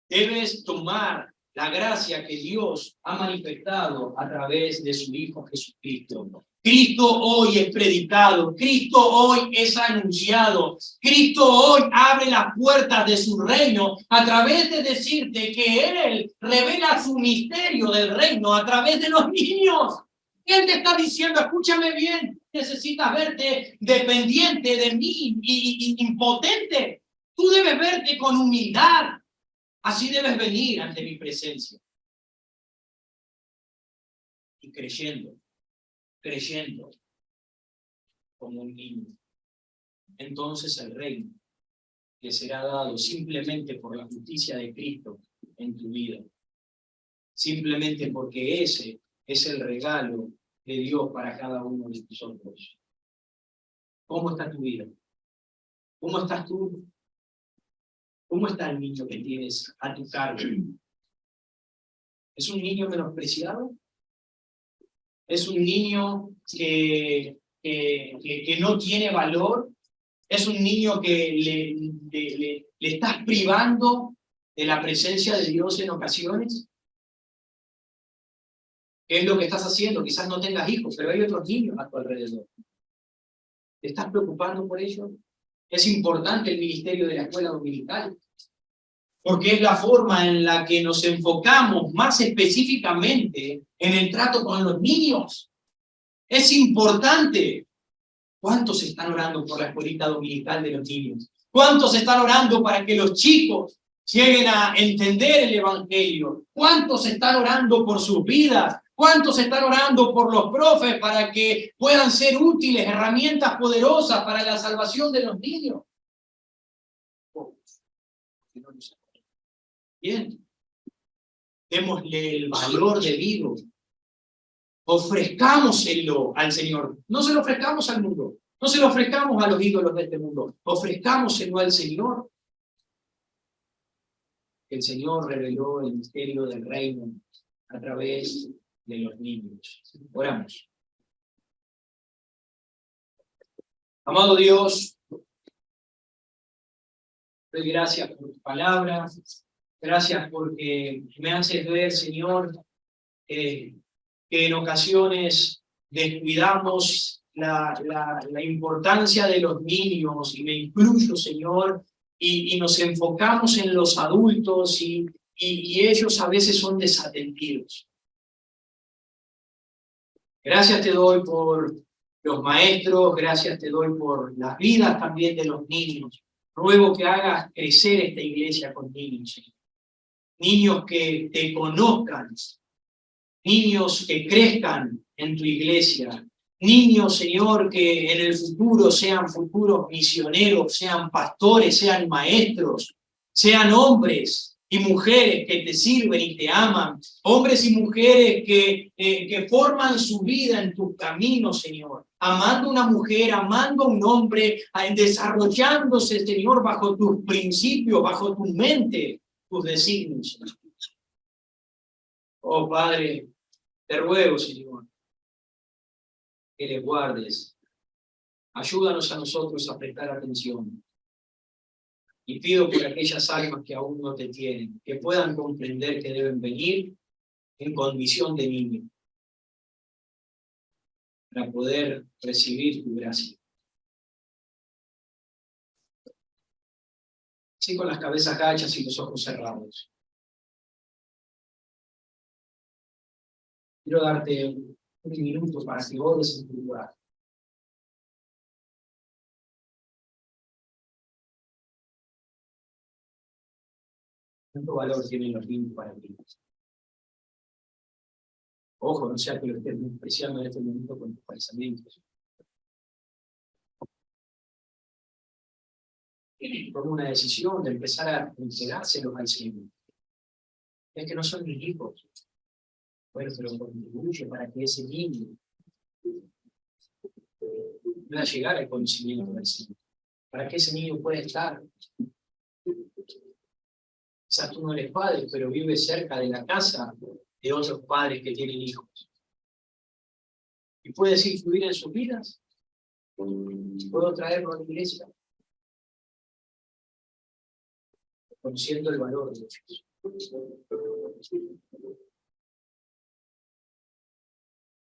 A: Debes tomar la gracia que Dios ha manifestado a través de su Hijo Jesucristo. Cristo hoy es predicado, Cristo hoy es anunciado, Cristo hoy abre las puertas de su reino a través de decirte que Él revela su misterio del reino a través de los niños. Él te está diciendo, escúchame bien, necesitas verte dependiente de mí y impotente. Tú debes verte con humildad. Así debes venir ante mi presencia. Y creyendo como un niño. Entonces el reino te será dado simplemente por la justicia de Cristo en tu vida. Simplemente porque ese es el regalo de Dios para cada uno de nosotros. ¿Cómo está tu vida? ¿Cómo estás tú? ¿Cómo está el niño que tienes a tu cargo? ¿Es un niño menospreciado? ¿Es un niño que no tiene valor? ¿Es un niño que le estás privando de la presencia de Dios en ocasiones? ¿Qué es lo que estás haciendo? Quizás no tengas hijos, pero hay otros niños a tu alrededor. ¿Te estás preocupando por ellos? Es importante el ministerio de la escuela dominical, porque es la forma en la que nos enfocamos más específicamente en el trato con los niños. Es importante. ¿Cuántos están orando por la escuelita dominical de los niños? ¿Cuántos están orando para que los chicos lleguen a entender el Evangelio? ¿Cuántos están orando por sus vidas? ¿Cuántos están orando por los profes para que puedan ser útiles, herramientas poderosas para la salvación de los niños? Bien, démosle el valor debido. Ofrezcámoselo al Señor. No se lo ofrezcamos al mundo. No se lo ofrezcamos a los ídolos de este mundo. Ofrezcámoselo al Señor. El Señor reveló el misterio del reino a través de los niños. Oramos. Amado Dios, doy gracias por tu palabra. Gracias porque me haces ver, Señor, que en ocasiones descuidamos la importancia de los niños, y me incluyo, Señor, y nos enfocamos en los adultos y ellos a veces son desatendidos. Gracias te doy por los maestros, gracias te doy por las vidas también de los niños. Ruego que hagas crecer esta iglesia con niños, Señor. Niños que te conozcan, niños que crezcan en tu iglesia, niños, Señor, que en el futuro sean futuros misioneros, sean pastores, sean maestros, sean hombres y mujeres que te sirven y te aman, hombres y mujeres que forman su vida en tus caminos, Señor, amando a una mujer, amando a un hombre, desarrollándose, Señor, bajo tus principios, bajo tu mente, tus designios. Oh, Padre, te ruego, Señor, que les guardes. Ayúdanos a nosotros a prestar atención. Y pido por aquellas almas que aún no te tienen, que puedan comprender que deben venir en condición de niño, para poder recibir tu gracia. Así con las cabezas gachas y los ojos cerrados. Quiero darte un minuto para que ores en tu lugar. ¿Cuánto valor tienen los niños para ti? Ojo, no sea que lo estés despreciando en este momento con tus pensamientos. Toma una decisión de empezar a entregárselos al Señor. Es que no son mis hijos. Bueno, pero contribuye para que ese niño pueda llegar al conocimiento del Señor, para que ese niño pueda estar. Quizás tú no eres padre, pero vives cerca de la casa de otros padres que tienen hijos. ¿Y puedes influir en sus vidas? ¿Puedo traerlo a la iglesia? Conociendo el valor de ellos.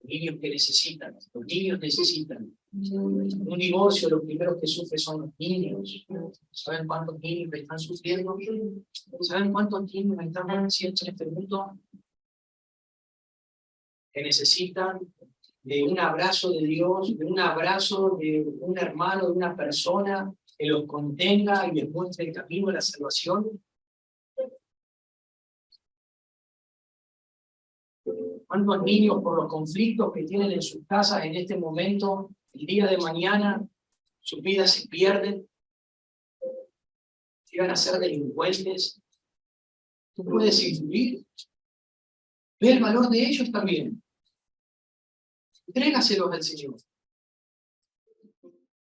A: Niños que necesitan, los niños necesitan. Un divorcio, los primeros que sufren son los niños. ¿Saben cuántos niños están sufriendo? ¿Saben cuántos niños están padeciendo en este mundo? Que necesitan de un abrazo de Dios, de un abrazo de un hermano, de una persona que los contenga y les muestre el camino de la salvación. ¿Cuántos niños por los conflictos que tienen en sus casas en este momento, el día de mañana, sus vidas se pierden? Llegan a ser delincuentes. Tú puedes influir. Ve el valor de ellos también. Entrégaselos al Señor.